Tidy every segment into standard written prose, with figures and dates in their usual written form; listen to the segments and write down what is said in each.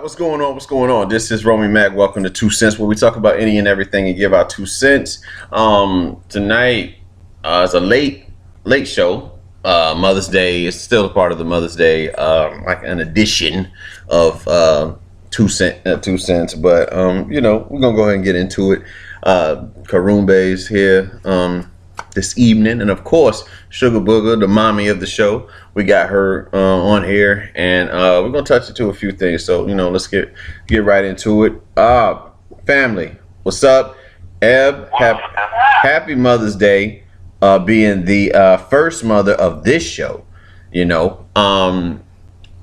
What's going on? What's going on? This is Romy Mac. Welcome to 2 Cents, where we talk about any and everything and give out 2 cents. Tonight is a late show. Mother's Day is still a part of the Mother's Day, like an edition of 2 cents. But we're gonna go ahead and get into it. Karumbe's here this evening, and of course Sugar Booger, the mommy of the show. We got her on here, and we're gonna touch into a few things. So let's get right into it. Family, what's up? Eb, happy Mother's Day, being the first mother of this show. And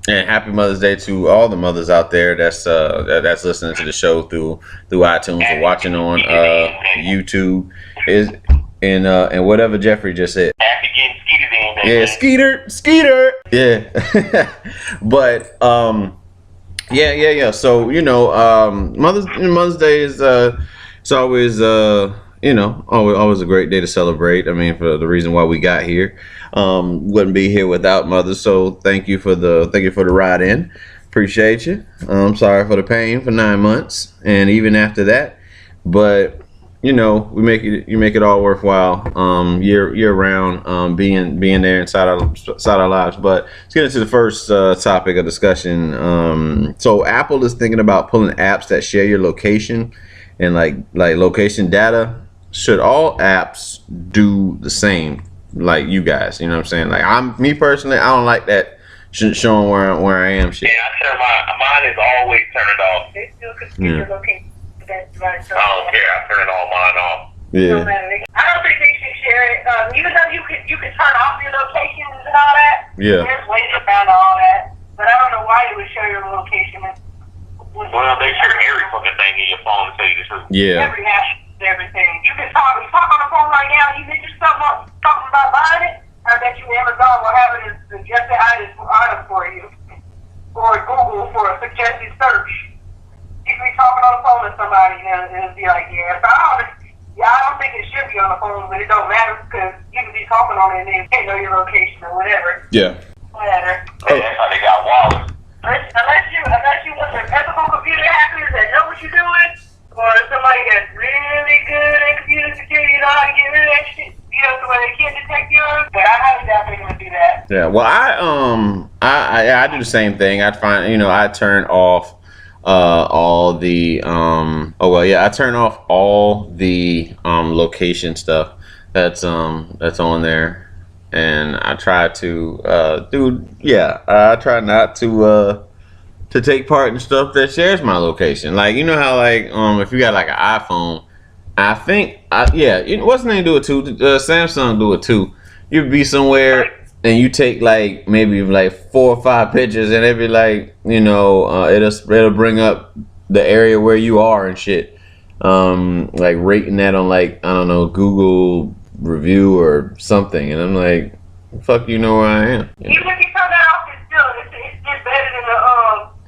happy Mother's Day to all the mothers out there that's listening to the show through iTunes or watching on YouTube and whatever Jeffrey just said. Happy getting Skeeter in there. Yeah, Skeeter. Yeah. But yeah. So Mother's Day is it's always always a great day to celebrate. I mean, for the reason why we got here, wouldn't be here without mothers. So thank you for the ride in. Appreciate you. I'm sorry for the pain for 9 months and even after that, but you make it all worthwhile year round, being there inside our lives. But let's get into the first topic of discussion. So Apple is thinking about pulling apps that share your location and like location data. Should all apps do the same like you guys? You know what I'm saying? Like me personally, I don't like that showing where I am shit. Yeah, I turn mine is always turned off. They still could see your location. That's right. I don't care. I turn all mine off. Yeah. I don't think they should share it. Even though you can turn off your locations and all that. Yeah. There's ways around all that. But I don't know why it would show your location. Well, they share every fucking thing in your phone to tell you the truth. Yeah. Everything. You can talk on the phone right now. You mention something talking about buying it. I bet you Amazon will have it as suggested item for you, or Google for a suggested search. You can be talking on the phone with somebody and it'll be like, yeah. So I don't think it should be on the phone, but it don't matter because you can be talking on it and they can't know your location or whatever. Yeah. Whatever. Hey, that's how they got wallets. Unless you want an ethical computer hackers that know what you're doing, or somebody that's really good at computer security, know how to get rid of that shit, so where they can't detect yours. But I highly doubt they're gonna do that. Yeah. Well, I do the same thing. I turn off all the I turn off all the location stuff that's on there, and I try to I try not to take part in stuff that shares my location. Like how if you got like an iPhone, I think what's the name do it too? Samsung do it too. You'd be somewhere and you take maybe 4 or 5 pictures, and it'd be it'll bring up the area where you are and shit. Rating that on I don't know, Google review or something, and I'm like, fuck, you know where I am. Even if you turn that off, it's better than the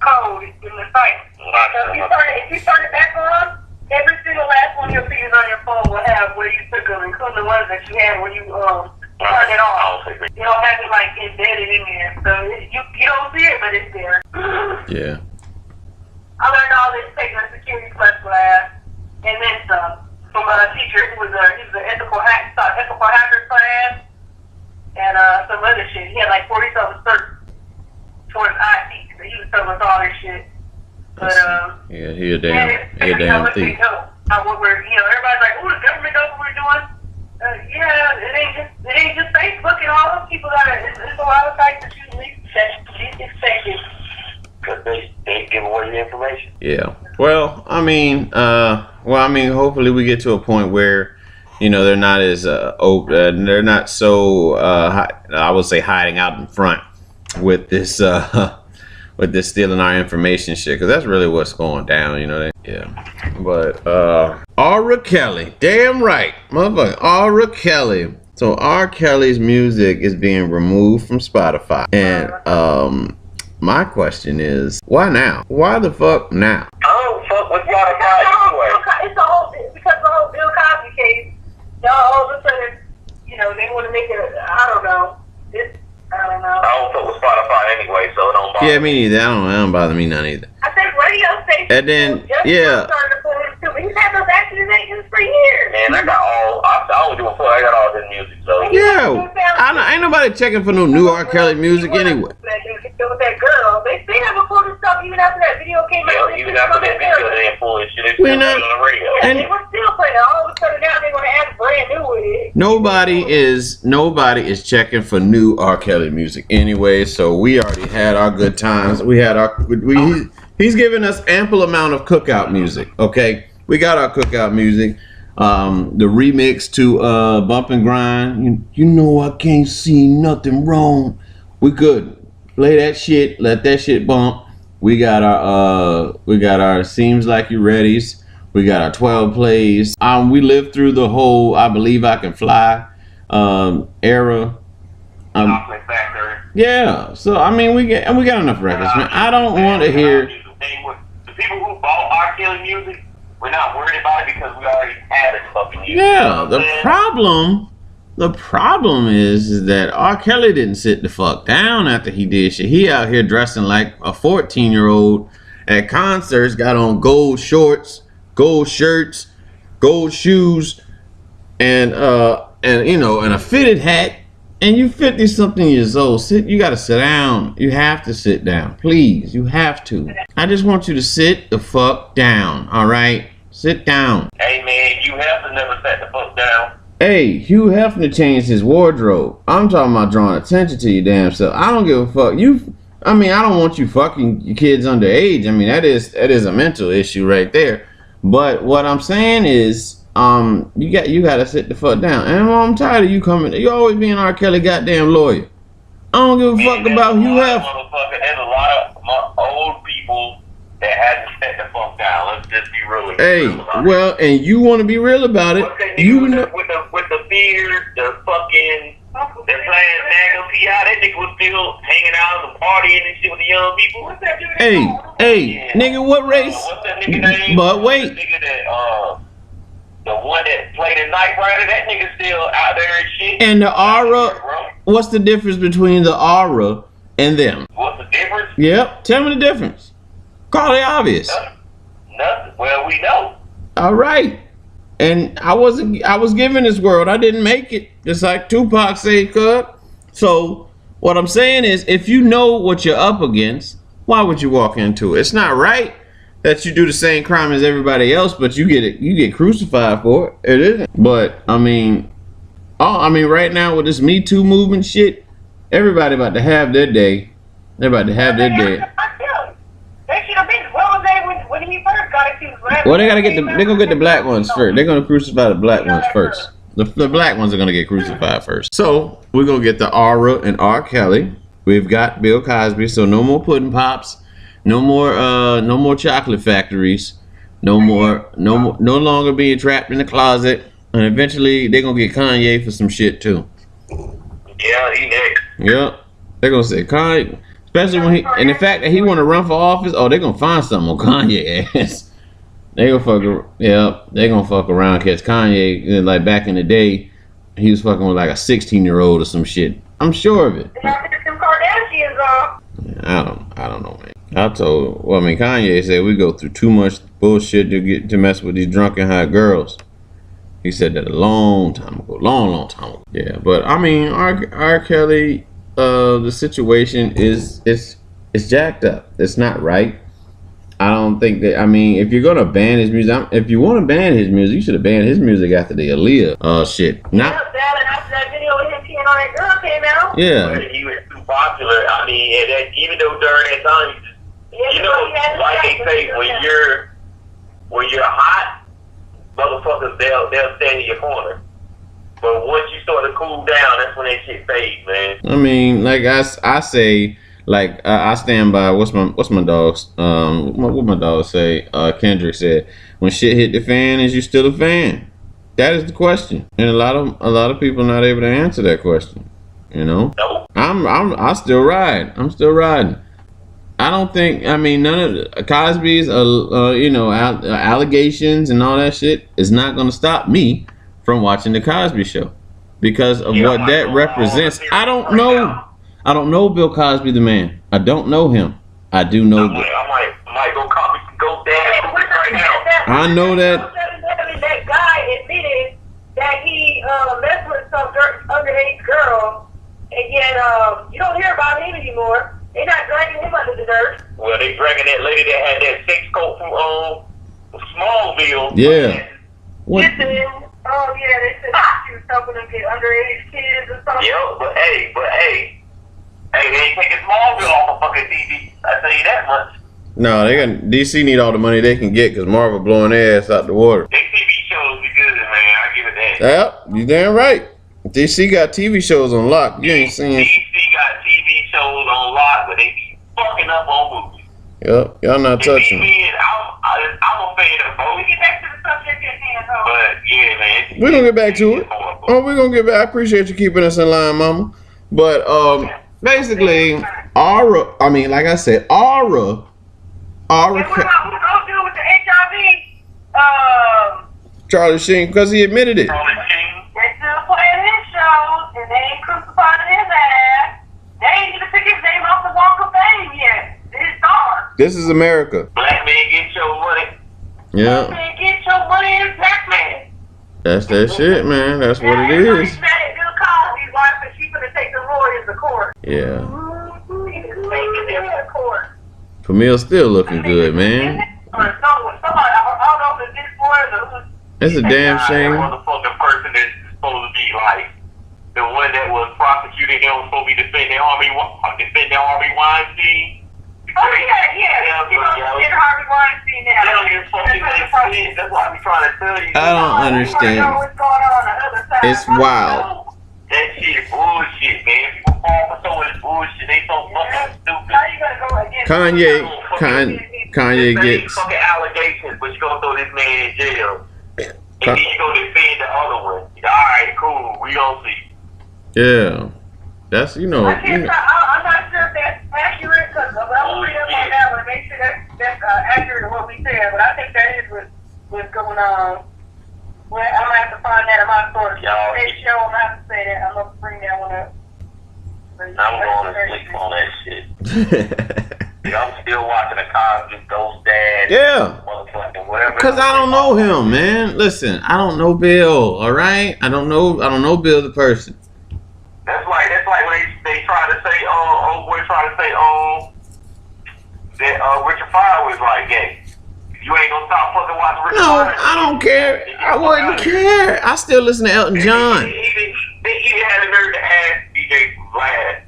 code in the site. So if you turn it back on, every single last one you'll see is on your phone will have where you took them, including the ones that you had when you turn it off. You don't have it embedded in there, so you don't see it, but it's there. Yeah. I learned all this taking a security class, and then some from a teacher who was he was an ethical hacker class, and some other shit. He had 40-something certs towards IT, so he was telling us all this shit. But he a damn thief. Everybody's like, "Oh, the government knows what we're doing." It ain't just Facebook and all those people it's a lot of sites that you least expected. Because they give away the information. Yeah. Well, I mean, hopefully we get to a point where, they're not as open, they're not so I would say hiding out in front with this stealing our information shit, because that's really what's going down, Yeah. But R. Kelly, damn right, motherfucker, R. Kelly. So R. Kelly's music is being removed from Spotify, and my question is, why now? Why the fuck now? I don't fuck with Spotify anyway. It's because the whole Bill Cosby case. All of a sudden, they want to make it. I don't know. I don't know. I don't fuck with Spotify anyway, so it don't bother me. Yeah, me neither. It don't bother me none either. I think radio station. And then, yeah. He's had those accusations for years. Man, I don't give a fuck. I got all his music, so. Yeah. Ain't nobody checking for no new R. Kelly music anyway. With that girl, they still have recorded stuff even after that video came out. Yeah, even after that video, they ain't full of shit. They still We're not- on the radio. Yeah, they were still playing. All of a sudden now they're going to add brand new with it. Nobody is checking for new R. Kelly music anyway. So we already had our good times. He's giving us ample amount of cookout music. Okay, we got our cookout music. The remix to Bump and Grind. You know I can't see nothing wrong. We good. Play that shit. Let that shit bump. We got our Seems Like You Readies. We got our 12 plays. We lived through the whole I Believe I Can Fly era. Yeah. So I mean we got enough records, man. I don't want to hear. The people who bought R. Kelly music, we're not worried about it because we already have it fucking music. Yeah. The problem is that R. Kelly didn't sit the fuck down after he did shit. He out here dressing like a 14-year-old at concerts, got on gold shorts, gold shirts, gold shoes, and a fitted hat. And you 50-something years old. You gotta sit down. You have to sit down. Please, you have to. I just want you to sit the fuck down, alright? Sit down. Hey man, you have to never sat the fuck down. Hey, Hugh Hefner changed his wardrobe. I'm talking about drawing attention to your damn self. I don't give a fuck. I don't want you fucking your kids underage. I mean, that is a mental issue right there. But what I'm saying is, you got to sit the fuck down. And I'm tired of you coming. You always being R. Kelly goddamn lawyer. I don't give a fuck about Hugh Hefner. There's a lot of old people that hasn't set the fuck down. Let's just be real. Well, and you want to be real about it. You know, with the beard, the fucking, they're playing Magnum P.I. That nigga was still hanging out and partying and shit with the young people. What's that dude? Hey, nigga, what race? What's that nigga name? But wait. The nigga that, the one that played in Knight Rider, that nigga still out there and shit. And the aura, what's the difference between the aura and them? What's the difference? Yep, tell me the difference. Call it obvious. Nothing. Well, we know. All right. And I was given this world. I didn't make it. Just like Tupac said, cut. So what I'm saying is, if you know what you're up against, why would you walk into it? It's not right that you do the same crime as everybody else, but you get crucified for it. It isn't. But I mean, right now with this Me Too movement shit, everybody about to have their day. They're about to have their day. They should have been. What was they when he first got accused? Well, they're gonna get the black ones first. They're gonna crucify the black ones first. The black ones are gonna get crucified first. So we're gonna get the Aura and R. Kelly. We've got Bill Cosby. So no more pudding pops. No more chocolate factories. No longer being trapped in the closet. And eventually they're gonna get Kanye for some shit too. Yeah, he next. Yep. They're gonna say Kanye. Especially when and the fact that he want to run for office, they're gonna find something on Kanye ass. They gonna fuck around, catch Kanye like back in the day. He was fucking with like a 16-year-old or some shit. I'm sure of it. Some Kardashians off. I don't know, man. Kanye said we go through too much bullshit to mess with these drunken hot girls. He said that a long time ago. Yeah, but I mean, R. Kelly. The situation is jacked up. It's not right. I don't think that. I mean, if you're gonna ban his music, if you want to ban his music, you should have banned his music after the Aaliyah shit. Not after that video with him peeing on that girl came out. Yeah. But he was too popular. I mean, even though during that time, you know, like they say, when you're hot, motherfuckers they'll stand in your corner. But once you start to cool down, that's when that shit fades, man. I mean, like I say, like I stand by what's my dog's what my dog say? Kendrick said, when shit hit the fan, is you still a fan? That is the question, and a lot of people are not able to answer that question. You know, Nope. I still ride. I'm still riding. I don't think. I mean, none of the Cosby's allegations and all that shit is not going to stop me from watching the Cosby Show because of what that represents. I don't know Bill Cosby the man. I don't know him. I do know. I might go copy I know that. That guy admitted that he messed with some underage girl, and yet you don't hear about him anymore. They're not dragging him under the dirt. Well, they dragging that lady that had that sex coat from Smallville. Yeah. What? They said she was helping them get underage kids or something. Yeah, but hey, they ain't taking Smallville off of fucking TV. I tell you that much. No, they got DC need all the money they can get because Marvel blowing their ass out the water. They TV shows be good, man. I give it that. Yep, you damn right. DC got TV shows on lock. You ain't seen. DC got TV shows on lock, but they be fucking up on movies. Yep, y'all not touching. I'm a fan of both. We get back to the subject at hand, though. But yeah, man. We're gonna get back to it. Oh, we're gonna get back. I appreciate you keeping us in line, mama. But basically, Aura. I mean, like I said, Aura. And what about who's gonna do with the HIV? Charlie Sheen, because he admitted it. They're still playing his shows, and they ain't crucifying his ass. They ain't even took his name off the Walk of Fame yet. His star. This is America. Black man get your money. Yeah. Black man get your money and black man. That's that shit, man. That's what it is. Everybody's mad at Bill Cosby's wife, but she's gonna take the lawyers to court. Yeah. He's taking them to court. Camille's still looking good, man. Somebody, I don't know if it's this boy or who's. It's a damn shame. That motherfucking person that's supposed to be like the one that was prosecuted. They was supposed to be defending Harvey Weinstein. Oh yeah. He's gonna defend Harvey Weinstein now. They don't even fucking make sense. That's what I'm trying to tell you. I don't understand. Know what's going on the other side. It's wild. That shit is bullshit, man. People fall for so much bullshit. They so fucking stupid. How you gonna go against Kanye Same gets. fucking allegations, but you gonna throw this man in jail. And then you gonna defend the other one. Alright, cool. We gonna see. Yeah. That's, you know. I'm not sure if that's accurate, because I'm gonna read up on that one and make sure that's accurate to what we said, but I think that is what's going on. Well, I'm gonna have to find that in my source. Next show, I'm gonna have to say that. I'm gonna bring that one up. I'm going to sleep on that shit. I'm still watching the Cosby Ghost Dad. Yeah. Motherfucking whatever. Cause I don't know him, man. Listen, I don't know Bill. All right, I don't know Bill the person. That's like when they try to say, that Richard Pryor was like gay. You ain't gonna stop fucking watching Richard Pryor. No, I don't care. I wouldn't care. I still listen to Elton John. They even had a nerve to ask DJ Vlad.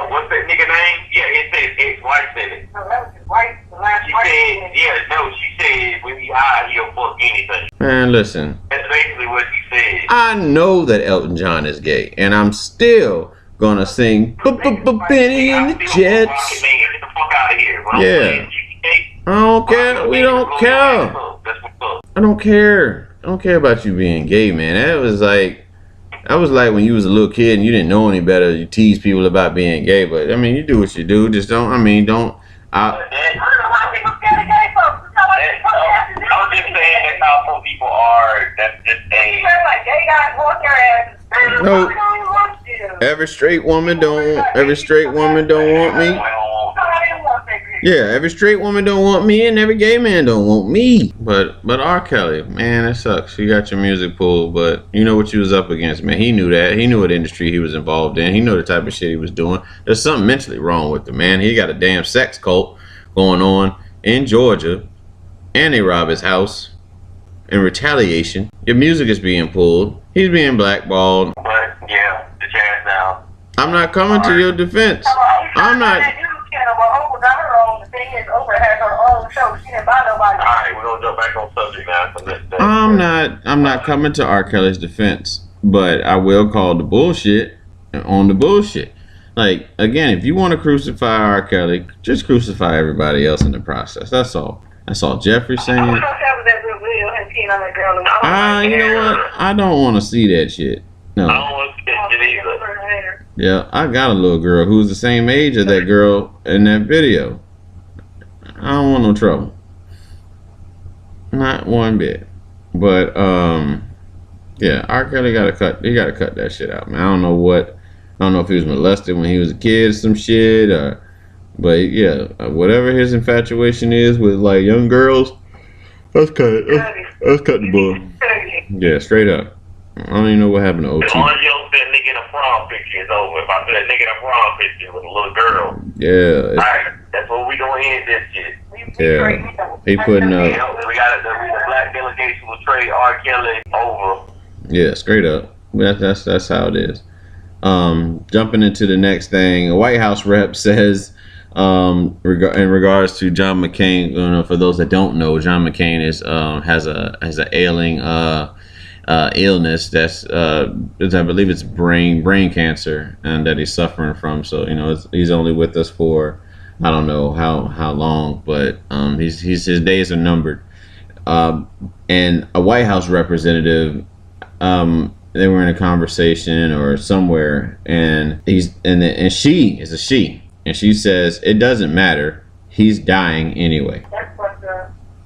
What's that nigga name? Yeah, it says ex-wife in it. No, that was his wife. She said when he high, he'll fuck anything. Man, listen. That's basically what she said. I know that Elton John is gay, and I'm still gonna sing Benny and the Jets. Get the fuck out of here. Yeah. I don't care. We don't care. I don't care. I don't care about you being gay, man. That was like when you was a little kid and you didn't know any better. You tease people about being gay, but I mean, you do what you do. Just don't. I mean, don't. I was just saying that's how some people are. That's just a. No. Every straight woman don't want me. Yeah, every straight woman don't want me, and every gay man don't want me. But R. Kelly, man, it sucks. You got your music pulled, but you know what you was up against, man. He knew that. He knew what industry he was involved in. He knew the type of shit he was doing. There's something mentally wrong with the man. He got a damn sex cult going on in Georgia, and they rob his house in retaliation. Your music is being pulled. He's being blackballed. But yeah, the chance now. I'm not coming to your defense. I'm not. Alright, we're gonna jump back on subject now. I'm not coming to R. Kelly's defense, but I will call the bullshit on the bullshit. Like, again, if you want to crucify R. Kelly, just crucify everybody else in the process. That's all. That's all Jeffrey's saying. You know what? I don't want to see that shit. No. I don't want to see that shit either. Yeah, I got a little girl who's the same age as that girl in that video. I don't want no trouble. Not one bit. But yeah, R. Kelly gotta cut that shit out, man. I don't know if he was molested when he was a kid or some shit, but yeah, whatever his infatuation is with like young girls, Let's cut it. Let's cut the bull. Yeah, straight up. I don't even know what happened to OT. The only joke that nigga in a prom picture is over. If I put a nigga in a prom picture with a little girl. Yeah. Alright, that's what we gonna end this shit. Yeah. He putting up. We got the black delegation will trade R. Kelly over. Yeah, straight up. That's how it is. Jumping into the next thing, a White House rep says, in regards to John McCain, for those that don't know, John McCain has a ailing illness that's I believe it's brain cancer, and that he's suffering from. So he's only with us for I don't know how long, but his days are numbered. And a White House representative, they were in a conversation or somewhere, and she is a she. And she says, it doesn't matter. He's dying anyway.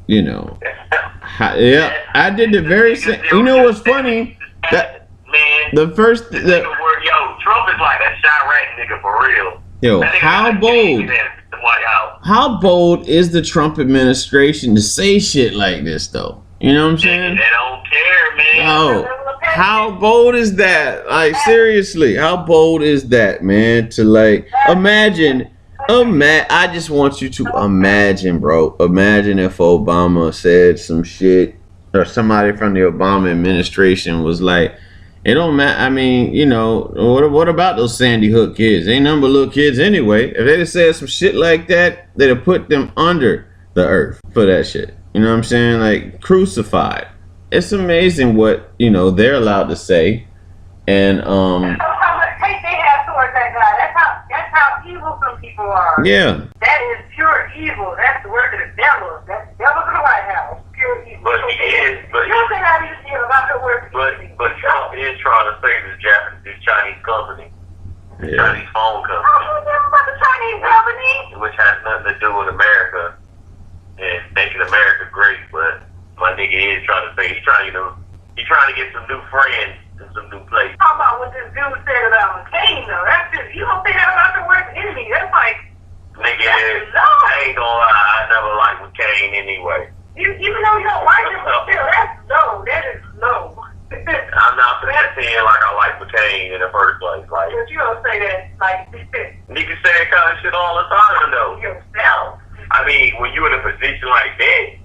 Yeah, I did the very same. You know what's funny? That man, the first. Trump is like a Chirac nigga for real. Yo, how bold is the Trump administration to say shit like this, though? You know what I'm saying? They don't care, man. Oh, how bold is that? Like, seriously, how bold is that, man? To like imagine. I just want you to imagine, bro. Imagine if Obama said some shit, or somebody from the Obama administration was like, "It don't matter." I mean, what about those Sandy Hook kids? Ain't nothing but little kids anyway. If they'd have said some shit like that, they'd have put them under the earth for that shit. You know what I'm saying? Like, crucified. It's amazing what they're allowed to say, and How much hate they have towards that guy. That's how evil some people are. Yeah. That is pure evil. That's the work of the devil. That's the devil in the White House. Pure evil. But he is. But you don't think how you feel about the work. But Trump is trying to save this Chinese company, Chinese phone company. About the Chinese company, which has nothing to do with America and making America great. But my nigga is trying to say he's trying to get some new friends and some new places. How about what this dude said about McCain though? That's just, you don't think that about the worst enemy. That's like, nigga, I ain't gonna lie, I never liked McCain anyway. Even though you don't like him, still, that's low. That is low. I'm not pretending like I like McCain in the first place. Like, but you don't say that like niggas say that kind of shit all the time though. Yourself. I mean, when you in a position like that,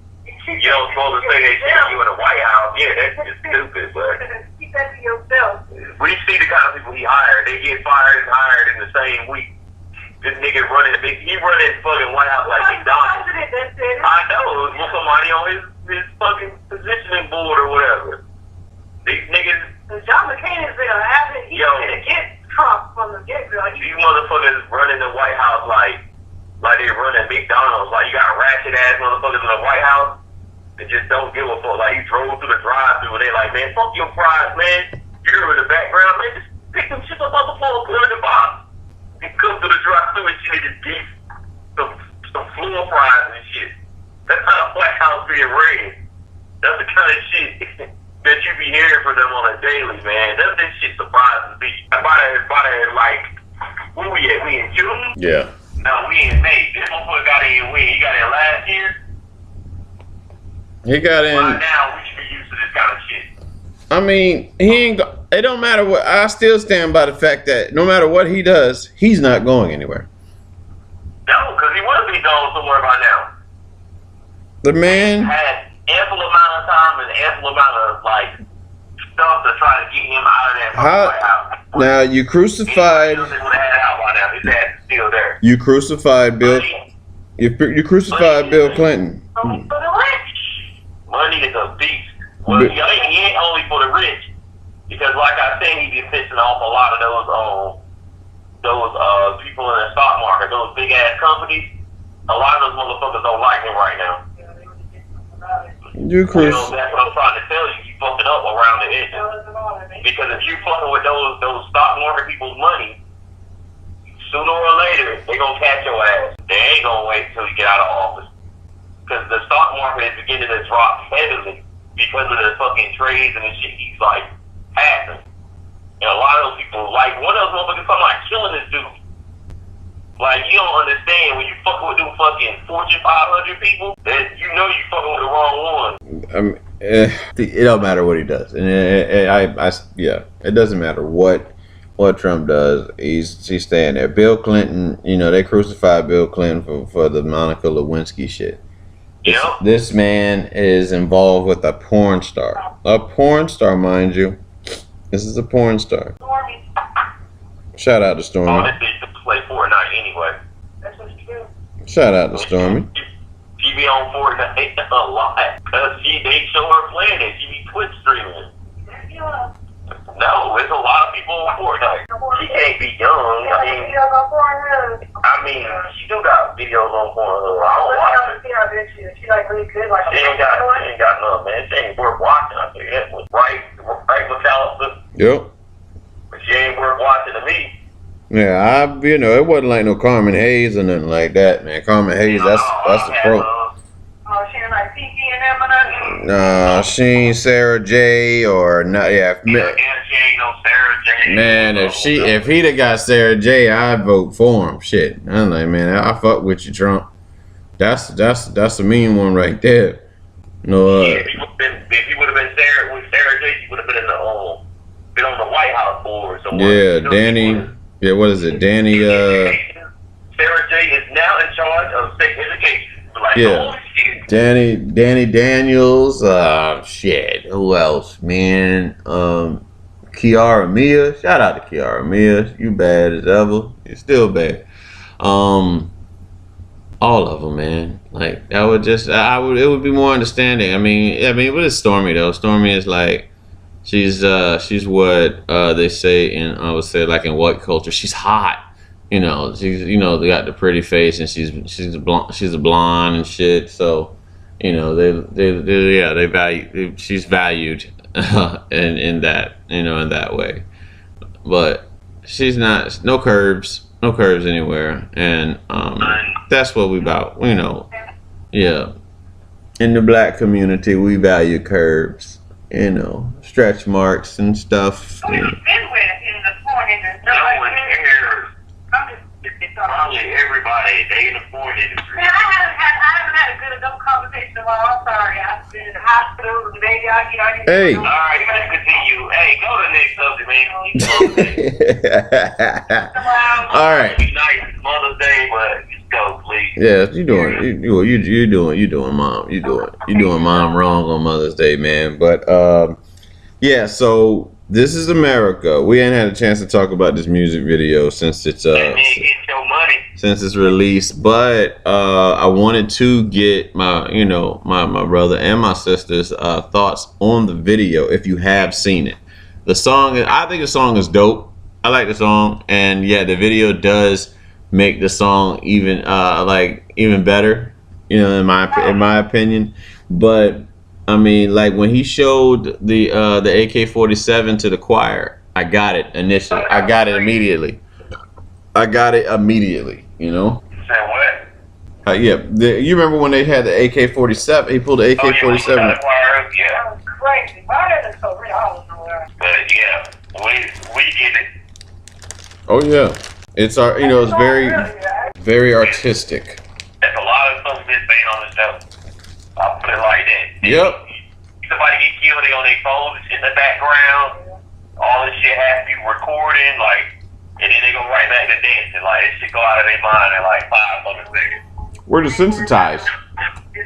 you don't supposed to say that shit when you in the White House. Yeah, that's just stupid, but keep that to yourself. We see the kind of people he hired. They get fired and hired in the same week. This nigga running fucking White House like McDonald's. I know, it was somebody on his fucking positioning board or whatever. These niggas. John McCain is there. He against Trump from the get-go. These motherfuckers running the White House like they running McDonald's. Like, you got ratchet ass motherfuckers in the White House that just don't give a fuck. Like, you drove through the drive-thru and they like, man, fuck your fries, man. You hear in the background, man, just pick them shit up off the floor, put them in the box. And come to the drive-thru and shit, just deep some floor fries and shit. That's how the White House being ran. That's the kind of shit that you be hearing from them on a daily, man. That shit surprises me. About like, where we at? We in June? Yeah. No, we in May. This motherfucker got in when? He got in last year? He got in. By now, we should be used to this kind of shit. I mean, it don't matter what. I still stand by the fact that no matter what he does, he's not going anywhere. No, because he would be gone somewhere by now. The man had ample amount of time and ample amount of like stuff to try to get him out of that. Now you crucified. His ass is still there. You crucified Bill. You crucified Bill Clinton. Only for the rich. Money is a beast. Well, he ain't only for the rich, because like I said, he been pissing off a lot of those people in the stock market, those big ass companies. A lot of those motherfuckers don't like him right now. That's what I'm trying to tell you. You fucking up around the edges. Because if you fucking with those stock market people's money, sooner or later they gonna catch your ass. They ain't gonna wait until you get out of office. Because the stock market is beginning to drop heavily because of the fucking trades and the shit he's like passing. And a lot of those people, like one of those motherfuckers talking about killing this dude. Like, you don't understand when you fucking with them fucking Fortune 500 people, that you know you fucking with the wrong one. It don't matter what he does, and it doesn't matter what Trump does. He's staying there. Bill Clinton, they crucified Bill Clinton for the Monica Lewinsky shit. This man is involved with a porn star. A porn star, mind you. This is a porn star. Stormy. Shout out to Stormy. Oh, this bitch to play Fortnite anyway. That's what's true. Shout out to Stormy. She be on Fortnite a lot. Cause they show her playing it. She be Twitch streaming. Yeah. No, there's a lot of people on Fortnite. She can't be young. I mean, she still got videos on Pornhub. I don't watch it. She like really good. Like She ain't got none, man. She ain't worth watching. I tell you that much. Right, McAllister. Yep. But she ain't worth watching to me. Yeah, it wasn't like no Carmen Hayes or nothing like that, man. Carmen Hayes, that's the pro. Oh, she ain't like Kiki and them or nothing? Nah, she ain't Sarah J or not. Yeah, She ain't no Sarah J. man. If he'd have got Sarah J, I'd vote for him. Shit, I'm like, man, I fuck with you, Trump. That's a mean one right there. No. If he would have been Sarah J, she would have been been on the White House board. So Danny. Yeah, what is it, Danny? Sarah J is now in charge of state education. Like, Yeah. Danny Daniels. Shit. Who else, man? Kiara Mia. Shout out to Kiara Mia. You bad as ever. You're still bad. All of them, man. Like that would just. It would be more understanding. I mean, what is Stormy though? Stormy is like. She's what they say I would say like in what culture? She's hot. They got the pretty face and she's a blonde and shit. So, they value. She's valued in that way. But she's not no curves anywhere, and that's what we about. Yeah. In the black community, we value curves. Stretch marks and stuff. Who you been with in the porn industry? No one cares. I'm just Probably everybody, they in the porn industry. Man, I haven't had a good enough conversation in a while. I'm sorry. I've been in the hospital with the baby. Hey. All right, let's continue. Hey, go to the next subject, man. All right. Be nice. It's Mother's Day, but just go, please. Yeah, you doing mom. You doing mom wrong on Mother's Day, man. But yeah. So this is America. We ain't had a chance to talk about this music video since it's since it's released, but I wanted to get my brother and my sister's thoughts on the video if you have seen it. The song, I think the song is dope. I like the song, and yeah, the video does make the song even better, in my opinion. But I mean, like when he showed the AK-47 to the choir, I got it initially. I got it immediately. You know. Say what? Yeah. You remember when they had the AK-47? He pulled the AK-47. Yeah. That was crazy. Why did it so real? I don't know where. But yeah, we get it. Oh yeah. It's it's very artistic. That's a lot of folks been saying on the show. I'll put it like that. Yep. Somebody get killed, they on their phones in the background. All this shit has to be recording, and then they go right back to dancing. Like, it should go out of their mind in 5 seconds. We're desensitized. You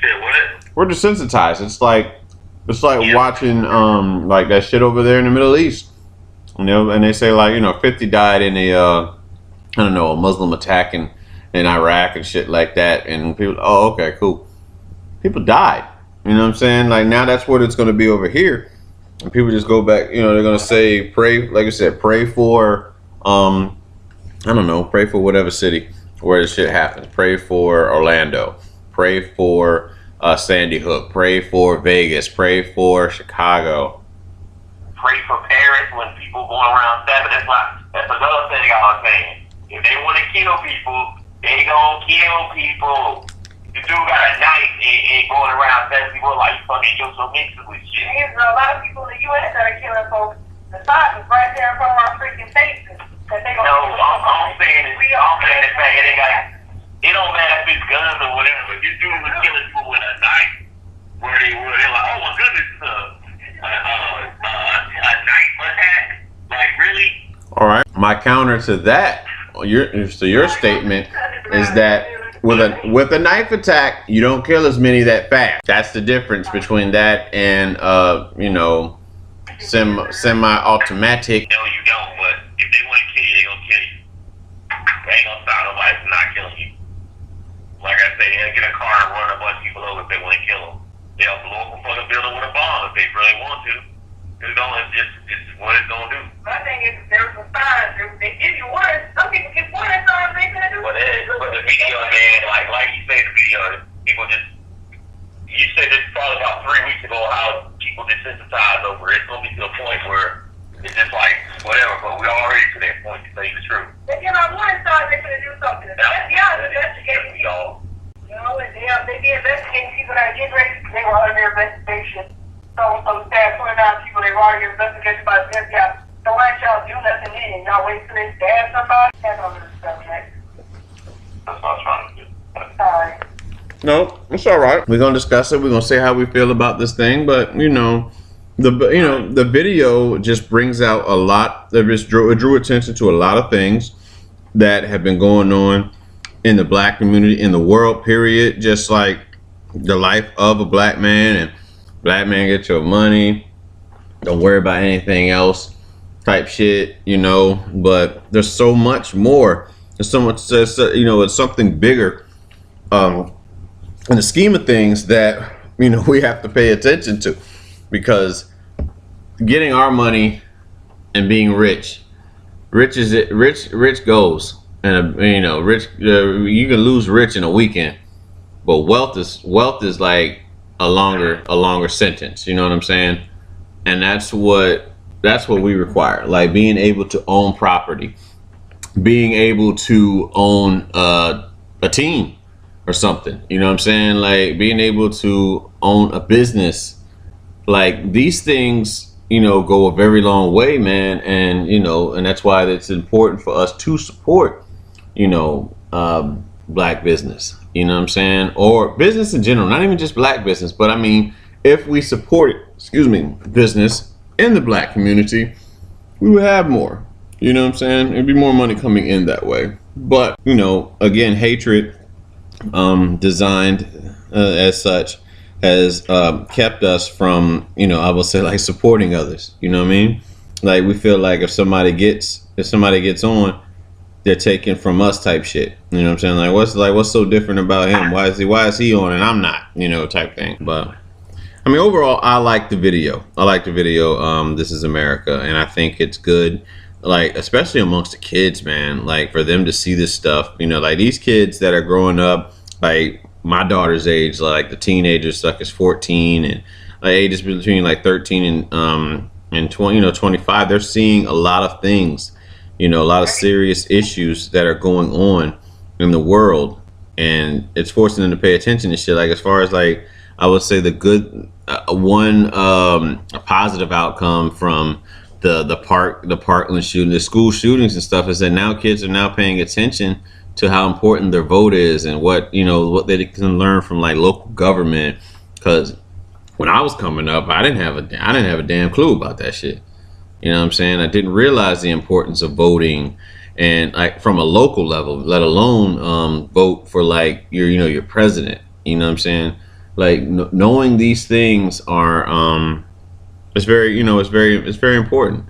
said what? We're desensitized. It's like watching like that shit over there in the Middle East. And they say 50 died in a Muslim attack in Iraq and shit like that. And people, oh, okay, cool. People died. You know what I'm saying? Like now that's what it's going to be over here. And people just go back, they're going to say, pray, like I said, pray for, pray for whatever city where this shit happens. Pray for Orlando. Pray for Sandy Hook. Pray for Vegas. Pray for Chicago. Pray for Paris when people going around stabbing. That's another thing I was saying. If they want to kill people, they gonna kill people. The dude got a knife and going around stabbing people like you fucking kill some mixes with shit. There's a lot of people in the U.S. that are killing folks. The sign is right there in front of our freaking faces. No, I'm saying the fact that they got, it don't matter if it's guns or whatever, but this dude was killing people with a knife where they're like, oh my goodness, a knife attack? Like, really? All right. My counter to that, your statement is that with a knife attack, you don't kill as many that fast. That's the difference between that and semi-automatic. No, you don't, but if they want to kill you, they gonna kill you. They ain't gonna stop nobody from not killing you. Like I say, they'll get a car and run a bunch of people over if they want to kill them. They'll blow up a fucking building with a bomb if they really want to. It's what it's gonna do. My thing is, there's some signs. They give you warning. Some people get warning signs. They gonna do. But the video, man, like you say in the video, people just. You said this probably about 3 weeks ago how people desensitized over it. It's gonna be to a point where it's just like whatever. But we're already to that point to tell you the truth. They give out warning signs. They're gonna do something. Yeah, investigating people. You know, and they be investigating people that are getting ready. They were under their investigation. So staff putting out people they were already investigated by the FBI. Don't let y'all do nothing in. Y'all wait till they stab somebody. That's on the subject. That's what I was trying to do. Sorry. No, it's all right. We're gonna discuss it. We're gonna say how we feel about this thing, but the video just brings out a lot. It drew attention to a lot of things that have been going on in the black community, in the world, period. Just like the life of a black man, and black man, get your money, don't worry about anything else type shit, but there's so much more. There's so much, it's something bigger in the scheme of things that we have to pay attention to, because getting our money and being rich goes, and rich, you can lose rich in a weekend, but wealth is like a longer sentence. You know what I'm saying? And that's what we require, like being able to own property, being able to own a team or something. You know what I'm saying? Like being able to own a business. Like these things, go a very long way, man. And and that's why it's important for us to support, black business. You know what I'm saying? Or business in general, not even just black business, but I mean, if we support, business in the black community, we would have more. You know what I'm saying? It'd be more money coming in that way. But, again, hatred designed as such has kept us from, I will say, like, supporting others. You know what I mean? Like, we feel like if somebody gets on, they're taking from us type shit. You know what I'm saying? What's so different about him? Why is he on and I'm not? Type thing. But I mean, overall, I like the video. This is America, and I think it's good. Like, especially amongst the kids, man. Like, for them to see this stuff. Like these kids that are growing up, like my daughter's age, like the teenagers, like is 14, and like ages between like 13 and 20, 25. They're seeing a lot of things. A lot of serious issues that are going on in the world, and it's forcing them to pay attention to shit. Like, as far as like, I would say the good a positive outcome from the Parkland shooting, the school shootings and stuff, is that now kids are now paying attention to how important their vote is, and what they can learn from like local government. Because when I was coming up, I didn't have a damn clue about that shit. You know what I'm saying? I didn't realize the importance of voting, and like from a local level, let alone vote for like your president. You know what I'm saying? Like knowing these things are it's very important,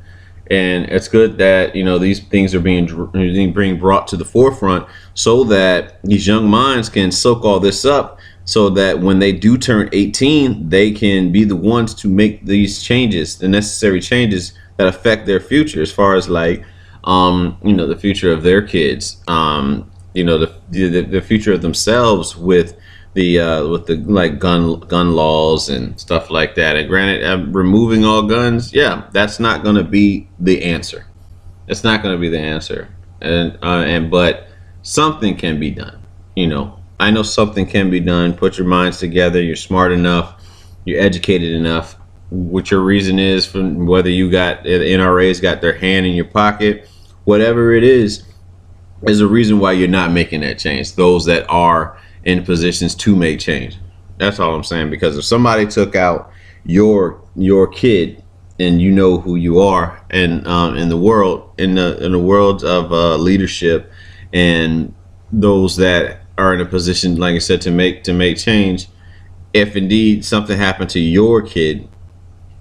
and it's good that these things are being brought to the forefront, so that these young minds can soak all this up, so that when they do turn 18, they can be the ones to make these changes, the necessary changes that affect their future, as far as like the future of their kids, the future of themselves, with the like gun laws and stuff like that. And granted, removing all guns, that's not going to be the answer. It's not going to be the answer, and but something can be done. I know something can be done. Put your minds together. You're smart enough. You're educated enough. What your reason is, from whether you got the NRA's got their hand in your pocket, whatever it is a reason why you're not making that change. Those that are in positions to make change. That's all I'm saying. Because if somebody took out your kid, and you know who you are, and in the world of leadership, and those that are in a position, like I said, to make change, if indeed something happened to your kid,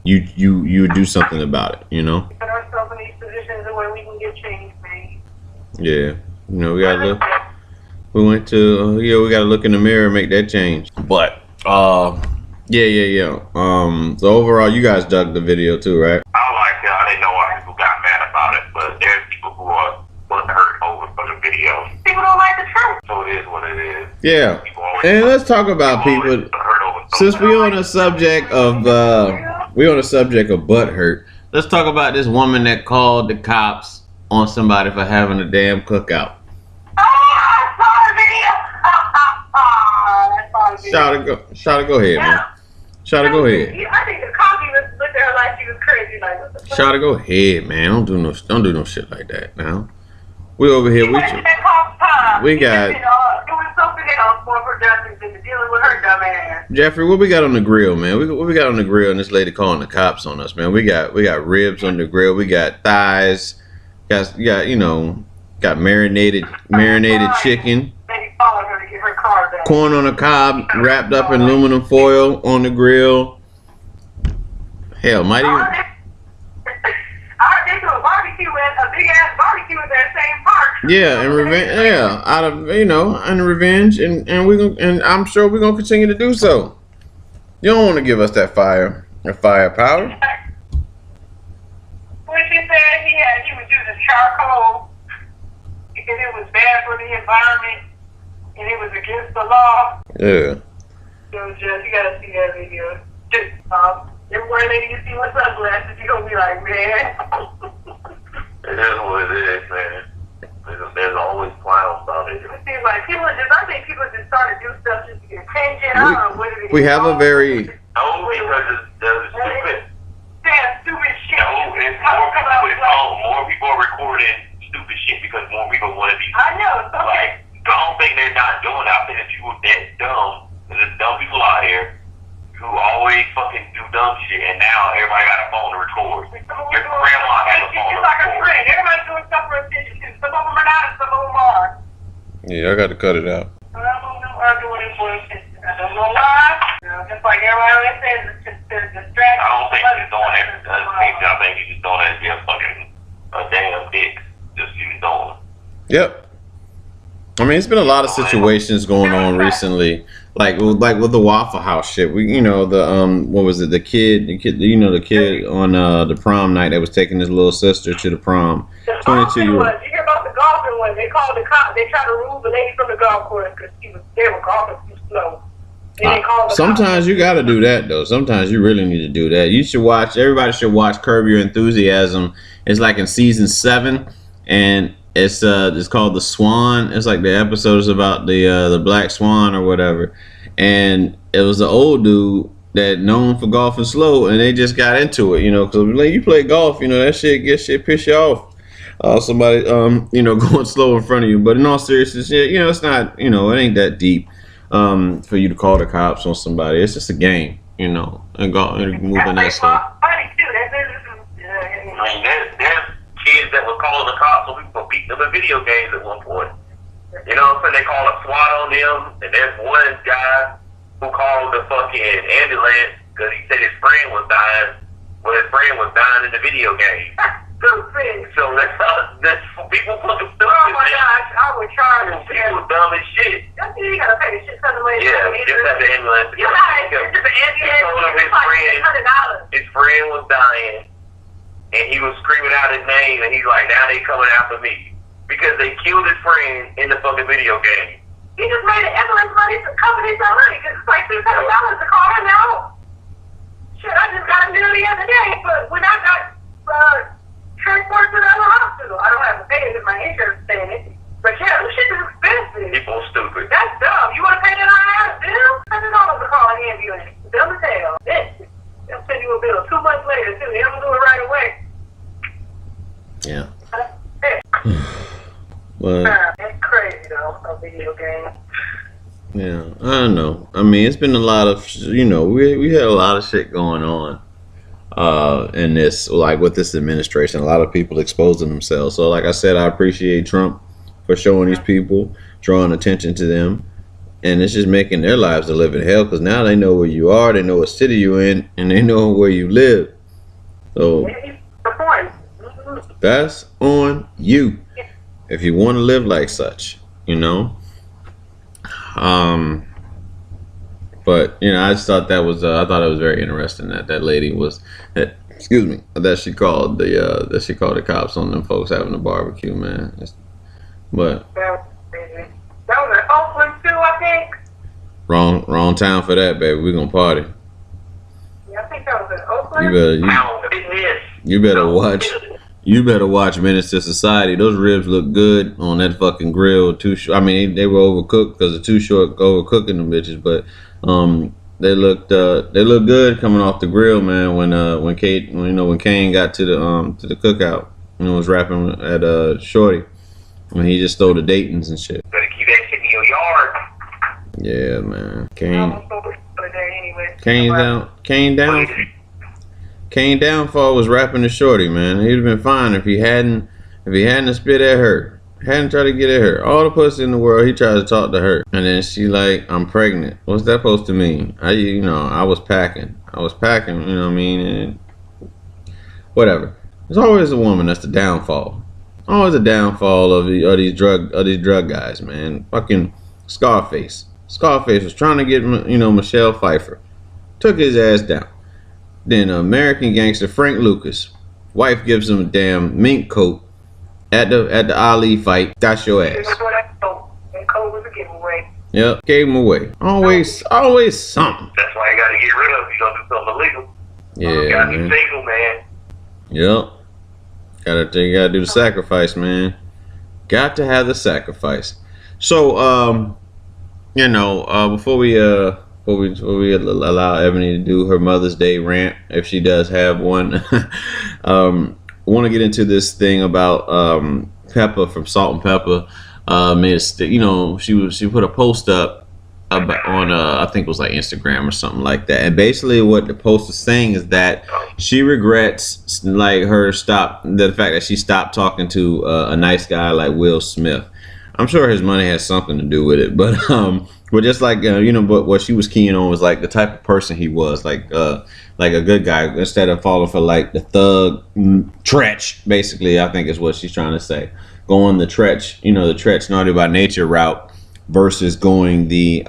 you do something about it, you know. Put ourselves in these positions where we can get change made. Yeah, you know, we gotta look. We gotta look in the mirror and make that change. But yeah. So overall, you guys dug the video too, right? I like it. I didn't know why people got mad about it, but there's people who are hurt over from the video. People don't like the truth. So it is what it is. Yeah. And let's talk about people. Since we on a subject of butt hurt, let's talk about this woman that called the cops on somebody for having a damn cookout. I saw the video. Shawty, go ahead, man. Shawty, go ahead. I think the cop even looked at her like she was crazy. Like, what the fuck? Shawty, go ahead, man. Don't do no shit like that now. We over here. We got. Doing something else more productive than dealing with her dumb ass. Jeffrey, what we got on the grill, man? What we got on the grill, and this lady calling the cops on us, man. We got ribs on the grill. We got thighs. Got marinated chicken. Maybe followed her to get her car back. Corn on the cob, wrapped up in aluminum foil on the grill. Hell, might even. They do a barbecue at a big ass barbecue at that same park. Yeah, and revenge. Yeah, out of and revenge, and I'm sure we're gonna continue to do so. You don't want to give us that firepower. When she said he was using charcoal because it was bad for the environment and it was against the law. Yeah. So just you gotta see that video. Just everywhere lady you see with sunglasses, you gonna be like, man. It is what it is, man. There's always clowns about it. It seems like I think people just start to do stuff just to get attention. I don't know what it is. We have a very. No, because it's stupid. Yeah, stupid shit. No, it's more people are recording stupid shit because more people want to be. I know. So like, I don't think they're not doing it. I think that people that dumb. There's dumb people out here who always fucking do dumb shit, and now everybody got a phone to record. Your grandma has a phone to record. It's like a trend. Everybody's doing stuff for attention. Some of them are not, some of them are. Yeah, I got to cut it out. Some of them are doing it for attention. I don't know why. Just like everybody always says, it's just distraction. I don't think he's doing it. I think he's just doing it to be a damn dick. Just he's doing it. Yep. I mean, it's been a lot of situations going on recently, like with the Waffle House shit. What was it? The kid on the prom night that was taking his little sister to the prom. 22-year-old. You hear about the golfing one? They called the cops. They tried to remove the lady from the golf course because they were golfing too slow. Sometimes you got to do that though. Sometimes you really need to do that. Everybody should watch Curb Your Enthusiasm. It's like in season 7, and it's called The Swan. It's like the episode is about the black swan or whatever. And it was an old dude that known for golfing slow, and they just got into it, because when you play golf, that shit piss you off. Somebody going slow in front of you. But in all seriousness, it's not, it ain't that deep for you to call the cops on somebody. It's just a game, and moving that slow. I mean, there's kids that were calling the cops so people beat them in video games at one point. You know what I'm saying? They called a SWAT on them, and there's one guy who called the fucking ambulance because he said his friend was dying. Well, his friend was dying in the video game. Stupid. So that's people fucking stupid. Oh my gosh, I would charge them. People dumb as shit. That's you gotta pay the shit ton of money. Yeah, just at the ambulance. You're right. It's just an ambulance. His friend was dying. And he was screaming out his name, and he's like, now they coming after me. Because they killed his friend in the fucking video game. He just made an ambulance money to cover his own money, because it's like $600 to call him out. Shit, I just got a bill the other day, but when I got transported to the other hospital, I don't have to pay it if my insurance is paying it. But yeah, this shit is expensive. People are stupid. That's dumb. You want to pay that $100 bill? $100 to call an ambulance. Dumb as hell. They'll send you a bill 2 months later, too. They don't do it right away. Yeah. But it's crazy though, a video game. yeah, I don't know. I mean, it's been a lot of, we had a lot of shit going on in this, like with this administration. A lot of people exposing themselves. So, like I said, I appreciate Trump for showing these people, drawing attention to them, and it's just making their lives a living hell because now they know where you are, they know what city you're in, and they know where you live. So that's on you if you want to live like such, But I just thought that was I thought it was very interesting that lady was that she called the cops on them folks having a barbecue, man. But That was in Oakland too, I think. wrong time for that, baby. We gonna party. Yeah, I think that was in Oakland. You better watch Menace to Society. Those ribs look good on that fucking grill. I mean, they were overcooked because of Too Short overcooking them bitches, but they looked good coming off the grill, man. When Kane got to the cookout and was rapping at Shorty when he just stole the Daytons and shit. Better keep that shit in your yard. Yeah, man. Kane downfall was rapping to Shorty, man. He'd have been fine if he hadn't spit at her. Hadn't tried to get at her. All the pussy in the world, he tried to talk to her. And then she like, I'm pregnant. What's that supposed to mean? I was packing, you know what I mean? And whatever. There's always a woman that's the downfall. Always a downfall of these drug guys, man. Fucking Scarface. Scarface was trying to get, Michelle Pfeiffer. Took his ass down. Then American gangster Frank Lucas. Wife gives him a damn mink coat at the Ali fight. That's your ass. And Cole was a giveaway. Yep, gave him away. Always something. That's why you gotta get rid of it. You gonna do something illegal. Yeah, You gotta man. be single, man. Yep. You gotta do the sacrifice, man. Got to have the sacrifice. So, before we allow Ebony to do her Mother's Day rant, if she does have one, want to get into this thing about Peppa from Salt and Pepper. She put a post up on I think it was like Instagram or something like that, and basically what the post is saying is that she regrets like the fact that she stopped talking to a nice guy like Will Smith. I'm sure his money has something to do with it, but just like but what she was keying on was like the type of person he was, like a good guy, instead of falling for like the thug Tretch, basically. I think is what she's trying to say. Going the Tretch, the Tretch naughty by nature route versus going the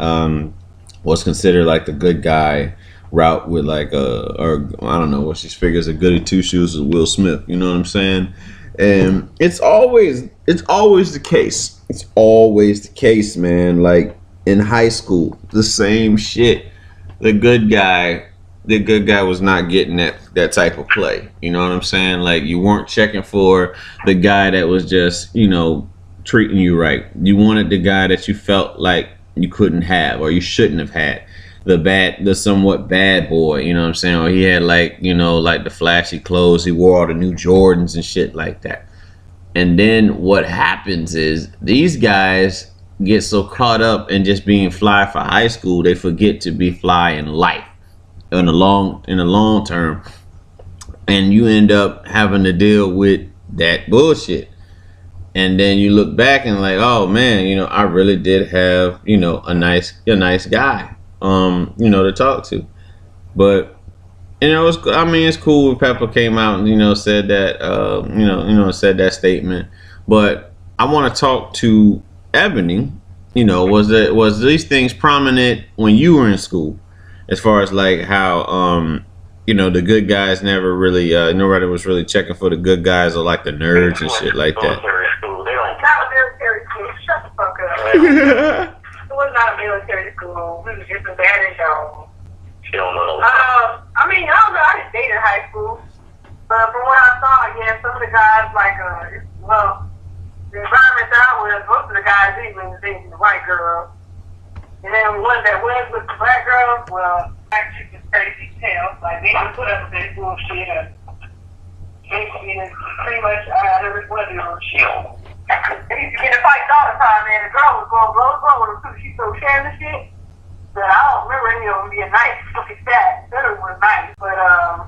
what's considered like the good guy route with like or I don't know what she figures a goody two shoes with Will Smith. You know what I'm saying? And it's always the case. It's always the case, man. Like in high school, the same shit. The good guy was not getting that type of play. You know what I'm saying? Like you weren't checking for the guy that was just, treating you right. You wanted the guy that you felt like you couldn't have or you shouldn't have had. The somewhat bad boy, you know what I'm saying? Or he had like the flashy clothes. He wore all the new Jordans and shit like that. And then what happens is these guys get so caught up in just being fly for high school, they forget to be fly in life in the long term. And you end up having to deal with that bullshit. And then you look back and like, oh man, I really did have, a nice guy, to talk to. But, it's cool when Pepper came out and, said that, said that statement. But I want to talk to Ebony. Was these things prominent when you were in school? As far as like how, the good guys never really, nobody was really checking for the good guys or like the nerds and shit like that. Not a military school. Shut the fuck up. It was not a military school. We was just as bad as y'all. She don't know. I don't know. I didn't date in high school. But from what I saw, yeah, some of the guys, like, the environment that I was, most of the guys even was dating the white girl. And then the one that was with the black girl, well, that chick was crazy as hell. Like, they didn't put up with this bullshit. And pretty much, I never was shit. They used to get in fights all the time, man. The girl was going blow with him too. She's so scared of shit. But I don't remember any of them being nice. Look at that. That was nice. But, I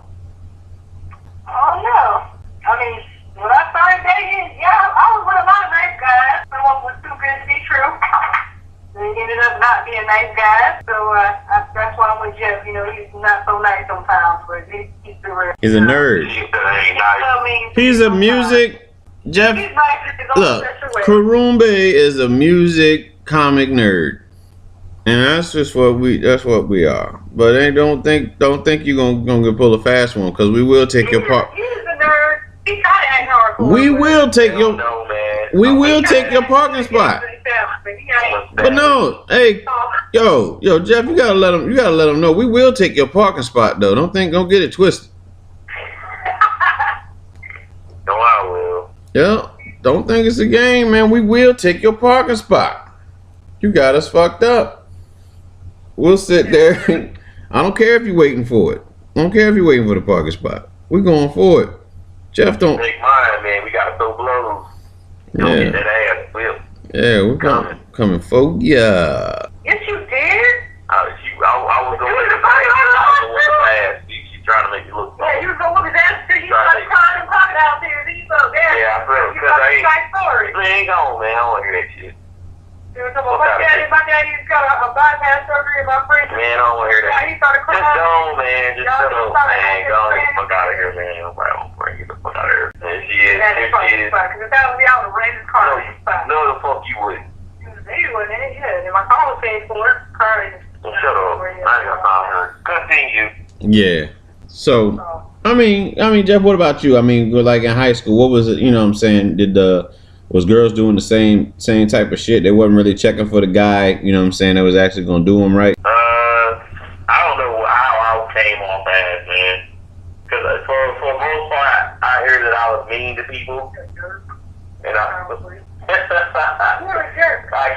don't know. I mean, when I started dating, yeah, I was with a lot of nice guys. Some of them was too good to be true. They ended up not being nice guys. So, that's why I'm with Jeff. You know, he's not so nice sometimes, but he's the real. He's a nerd. He's a music. Jeff, he's nice in his own look, special way. Karumbe is a music comic nerd. And that's just what we are. But don't think you're gonna pull a fast one, because we will take your part. He's a nerd. He tried to act hardcore. We will take your parking spot. But no, hey, yo, Jeff, you gotta let him know we will take your parking spot though. Don't get it twisted. No, I will. Yeah, don't think it's a game, man. We will take your parking spot. You got us fucked up. We'll sit there. I don't care if you're waiting for it. I don't care if you're waiting for the parking spot. We're going for it. Jeff don't. Take mine, man. We gotta throw blows. Don't get that ass whipped. Yeah, we're coming for ya. Yes, you did. I was going to ass. She trying to make you look. Yeah, you was gonna look at that until you started crying and crocodile tears. Then you go, damn. Yeah, I feel because I story. Ain't gone, man. I don't want to hear that shit. My daddy's got a bypass surgery in my friend. Man, I don't want to hear that. He started crying. Just go, man. Just shut up, man. Go get the fuck out of here, man. Nobody won't bring you the fuck out of here. And she is. Because if that was me, I would have ran his car. No, the fuck you wouldn't. He wasn't in it, yeah. And my car was paid for it. Shut up. I ain't gonna call her. Continue. Yeah. So, I mean, Jeff, what about you? I mean, like in high school, what was it? You know what I'm saying? Was girls doing the same type of shit? They wasn't really checking for the guy, you know what I'm saying, that was actually gonna do them right? I don't know how I came off as, man. Because for the most part, I heard that I was mean to people. And I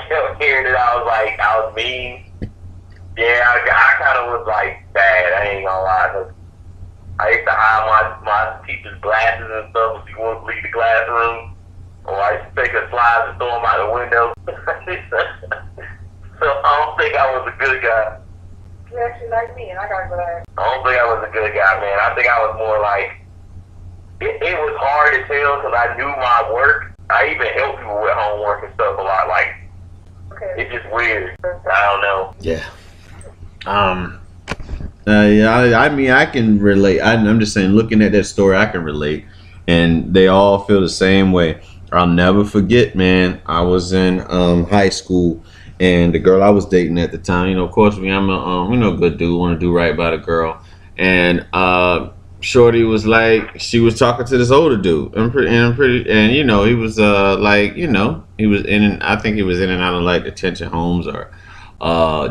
kept hearing that I was mean. Yeah, I kind of was like bad, I ain't gonna lie. 'Cause I used to hide my teacher's glasses and stuff if you want to leave the classroom. Or I used to take a slide and throw them out the window. So I don't think I was a good guy. You actually like me, and I got glad. I don't think I was a good guy, man. I think I was more like, it was hard to tell because I knew my work. I even helped people with homework and stuff a lot. Like, it's just weird. I don't know. Yeah. Yeah, I mean, I can relate. I'm just saying, looking at that story, I can relate. And they all feel the same way. I'll never forget, man. I was in high school, and the girl I was dating at the time, you know, of course, I'm a good dude, want to do right by the girl, and Shorty was like, she was talking to this older dude, and you know, he was like, you know, he was I think he was in and out of like detention homes or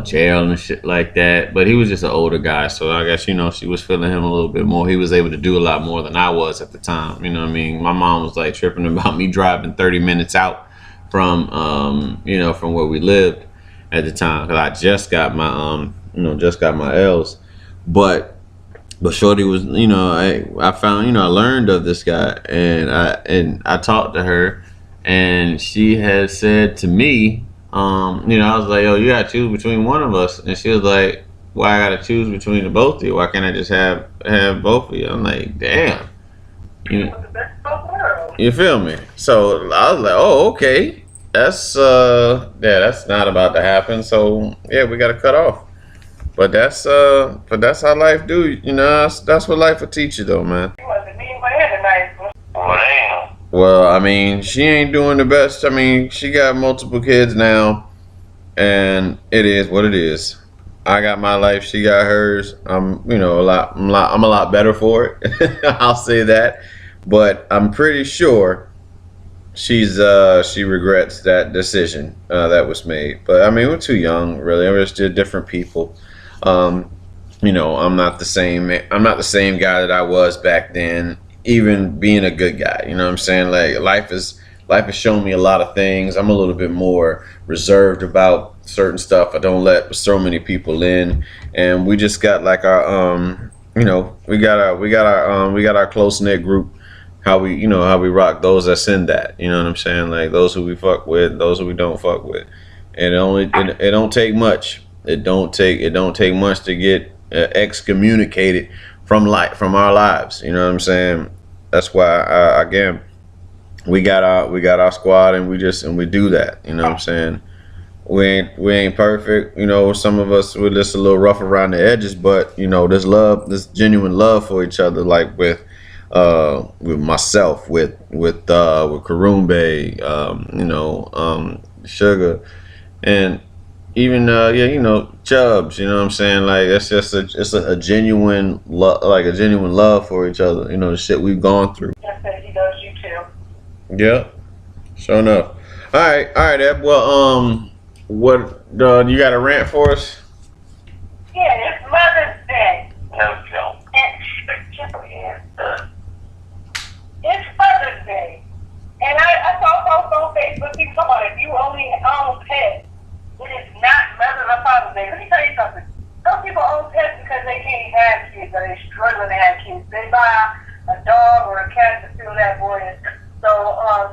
jail and shit like that, but he was just an older guy, so I guess, you know, she was feeling him a little bit more. He was able to do a lot more than I was at the time, you know what I mean? My mom was like tripping about me driving 30 minutes out from you know, from where we lived at the time, because I just got my my L's, but Shorty was, you know, I found, you know, I learned of this guy, and I talked to her, and she had said to me, you know, I was like, yo, you gotta choose between one of us. And she was like, why I gotta choose between the both of you? Why can't I just have both of you? I'm like, damn. You feel me? So I was like, oh, okay. That's that's not about to happen. So yeah, we gotta cut off. But that's how life do. You know, that's what life will teach you though, man. You wasn't mean by tonight. Damn. Well, I mean, she ain't doing the best. I mean, she got multiple kids now, and it is what it is. I got my life, she got hers. I'm a lot better for it. I'll say that. But I'm pretty sure she regrets that decision that was made. But I mean, we're too young, really. We're just different people. You know, I'm not the same guy that I was back then. Even being a good guy, you know what I'm saying? Like life has shown me a lot of things. I'm a little bit more reserved about certain stuff. I don't let so many people in, and we just got like our you know, we got our close knit group, how we, you know, how we rock those that's in that. You know what I'm saying? Like those who we fuck with, those who we don't fuck with. And it don't take much. It don't take much to get excommunicated from our lives. You know what I'm saying? That's why again, we got our squad, and we do that. You know what I'm saying? We ain't perfect. You know, some of us we're just a little rough around the edges, but you know, this genuine love for each other, like with myself, with Karumbe, you know, Sugar, and even you know, Chubbs. You know what I'm saying? Like it's just a genuine love for each other. You know, the shit we've gone through. Yes, he does you too. Yeah, sure enough. All right, Eb. Well, what you got a rant for us? Yeah, it's Mother's Day. No, no. It's Mother's Day. And I saw posts on Facebook, people talking about if you only own pets, it is not Mother's or Father's Day. Let me tell you something. Some people own pets because they can't have kids, or they're struggling to have kids. They buy a dog or a cat to fill that void. So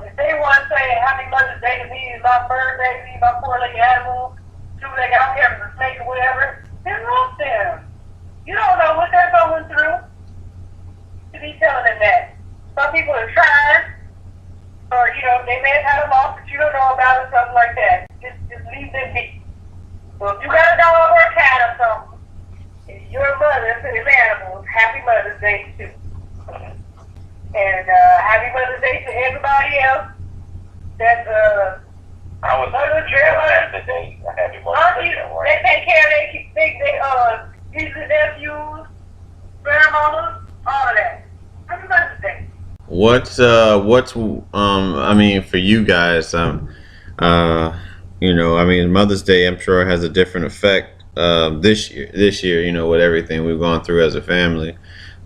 if they want to say Happy Mother's Day to me, my fur baby, my poor-legged animal, two-legged, I don't care if it's a snake or whatever, then love them. You don't know what they're going through to be telling them that. Some people are trying, or you know, they may have had a loss that you don't know about or something like that. Just leave them be. So if you got a dog or a cat or something, if you're a mother to them animals, Happy Mother's Day too. And Happy Mother's Day to everybody else. That's I was Mother's Day. today. Happy Mother's Day. They take care of their nieces and nephews, grandmamas, all of that. Happy Mother's Day. What's I mean, for you guys, you know, I mean, Mother's Day, I'm sure, has a different effect this year, you know, with everything we've gone through as a family,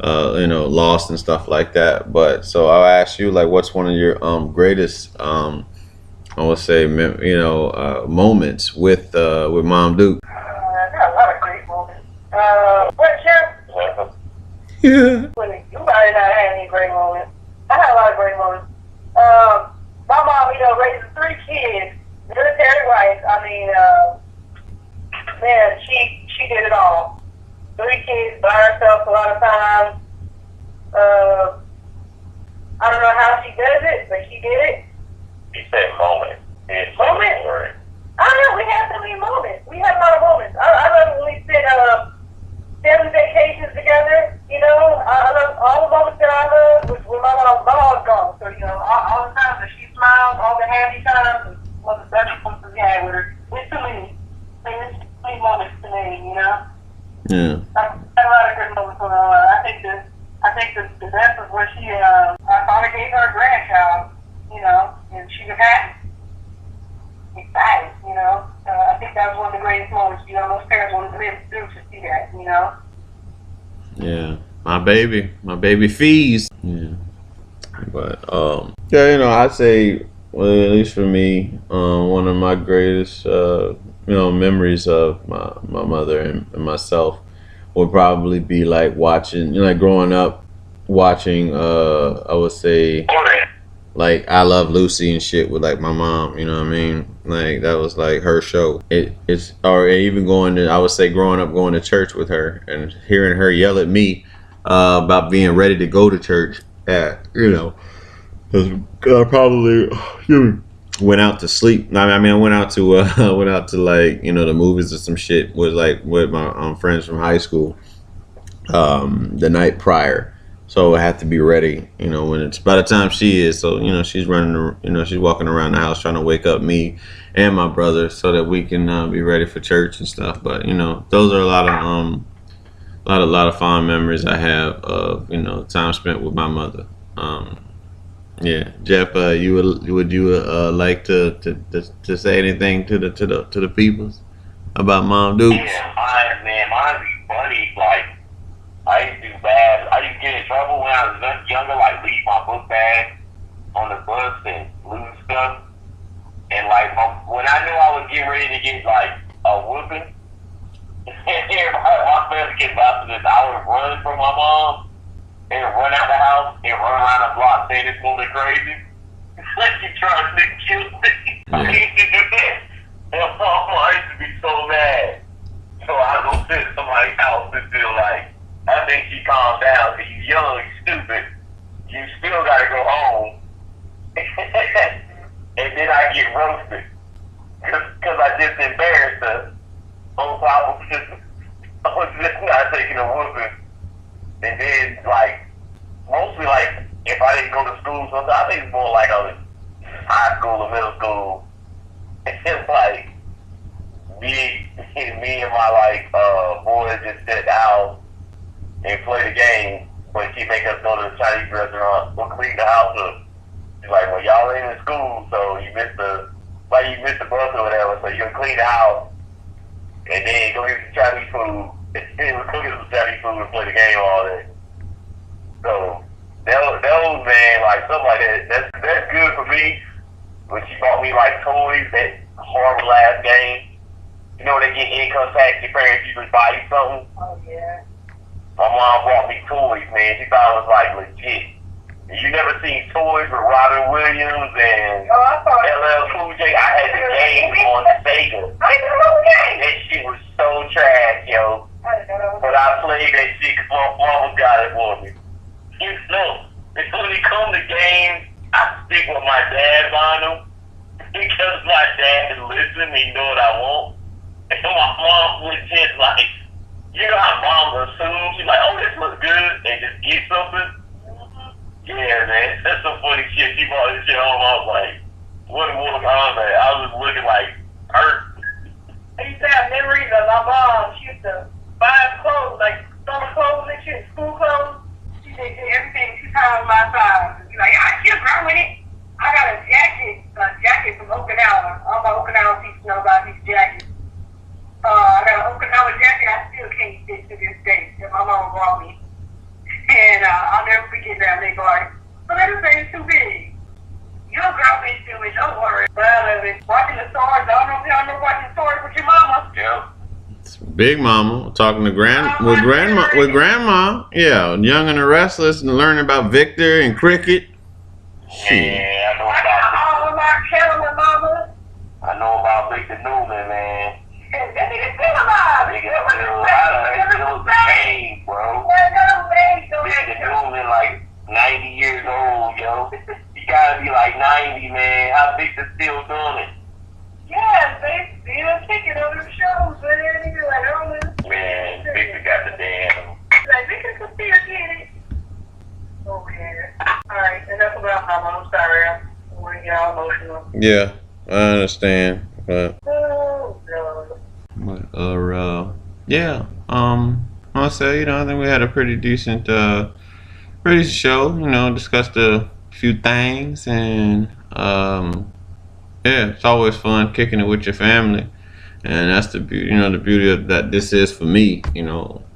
you know, lost and stuff like that. But so I'll ask you, like, what's one of your greatest, I would say, you know, moments with Mom Duke? I got a lot of great moments. What, Sheriff? Yeah. You might not have any great moments. I had a lot of great moments. My mom, you know, raising 3 kids, military wife. I mean, man, she did it all. 3 kids by herself a lot of times. I don't know how she does it, but she did it. You said moment. Moment? I don't know, we had so many moments. We had a lot of moments. I love when we spent family vacations together, you know. I love all the moments that I love with my mom's gone. So, you know, all the times that she smiles, all the happy times, was the best moments we had with her. It's too many. It's too many moments to name, you know. Yeah. I had a lot of good moments with her. I think the best was when I finally gave her a grandchild, you know, and she was happy. Excited, you know. I think that was one of the greatest moments, you know, most parents want to live through to see that, you know. Yeah, my baby fees. Yeah, but yeah, you know, I'd say, well, at least for me, one of my greatest, you know, memories of my mother and myself would probably be like watching, you know, like growing up, watching, I would say, like I Love Lucy and shit with like my mom, you know what I mean? Like that was like her show. Or even I would say growing up going to church with her and hearing her yell at me about being ready to go to church at, you know, because I probably went out to sleep. I mean, I went out to like, you know, the movies or some shit with my friends from high school the night prior. So I have to be ready, you know, when it's by the time she is. So, you know, she's walking around the house trying to wake up me and my brother so that we can be ready for church and stuff. But, you know, those are a lot of fond memories I have of, you know, time spent with my mother. Yeah, Jeff, would you like to say anything to the peoples about Mom Duke? Yeah, mine be funny. Like, I used to do bad. I used to get in trouble when I was younger, like leave my book bag on the bus and lose stuff. And like when I knew I was getting ready to get like a whooping, my friends get busted, and I would run from my mom. and run out the house and run around the block saying it's moving crazy. Like you trying to kill me. Yeah. I used to do that. And I used to be so mad. So I go sit at somebody's house and feel like, I think she calmed down because you young, you stupid. You still gotta go home. And then I get roasted. Because I just embarrassed her. On top of just, I was just not taking a whooping. And then, like, mostly, like, if I didn't go to school, sometimes I think it's more like I was high school or middle school. And it's like, me and my, like, boys just sit at the house and play the game. But she make us go to the Chinese restaurant or clean the house up. She's like, well, y'all ain't in school, so you missed the bus or whatever, so you can clean the house. And then go get some Chinese food. And then we'll cook some Chinese food and play the game all day. So, those man, like, something like that, that's good for me. When she bought me, like, toys, that horrible ass game. You know, when they get income tax, your parents usually buy you something. Oh, yeah. My mom bought me toys, man. She thought it was, like, legit. And you never seen toys with Robin Williams and LL Cool J? I had the game on Sega. That shit was so trash, yo. But I played that shit because my mama got it for me. You know, and when it come to games, I stick with my dad on them because my dad is listening. He know what I want. And my mom was just like, you know how moms assume? She's like, oh, this looks good, and just get something. Yeah, man, that's some funny shit. She brought this shit home. I was like, what a Mortal Kombat. I was just looking like hurt. I used to have memories of my mom. She used to buy clothes, like summer clothes and shit, school clothes. She did everything. She found my size. She's like, I can't run with it. I got a jacket from Okinawa. All my Okinawa people know about these jackets. I got an Okinawa jacket I still can't fit to this day that my mom bought me. And I'll never forget that. They bought it. So they say it's too big. You'll grow into it, don't worry. But I love it. Watching the stars. I don't know if y'all know watching stars with your mama. Yeah. It's Big Mama talking to grandma. Yeah, Young and the Restless and learning about Victor and cricket. Shit. Yeah, I know I about got all of my Carolyn mama. I know about Victor Newman, man. That nigga still alive. Nigga still alive. It was the same, bro. Victor Newman, like 90 years old, yo. He gotta be like 90, man. How Victor still doing it? Yeah, they still kicking on them shows, man. Nigga, like, oh, Man, Victor got the damn. like, nigga can still get it. Okay. Alright, enough about mama. I'm sorry. I'm going to get all emotional. Yeah, I understand, but Oh, no. yeah. I'll say, I think we had a pretty decent show. Discussed a few things, and yeah, it's always fun kicking it with your family, and that's the beauty. The beauty of that. This is for me.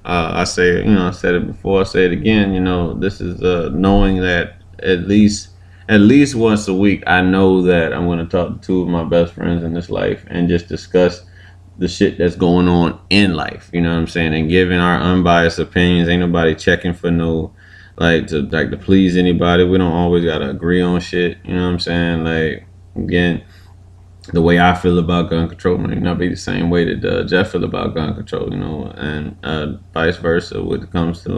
I say, I said it before. I say it again. This is knowing that at least once a week, I know that I'm going to talk to two of my best friends in this life and just discuss the shit that's going on in life, you know what I'm saying, and giving our unbiased opinions. Ain't nobody checking for no to please anybody. We don't always gotta agree on shit, you know what I'm saying. Like, again, the way I feel about gun control may not be the same way that Jeff feel about gun control, and vice versa when it comes to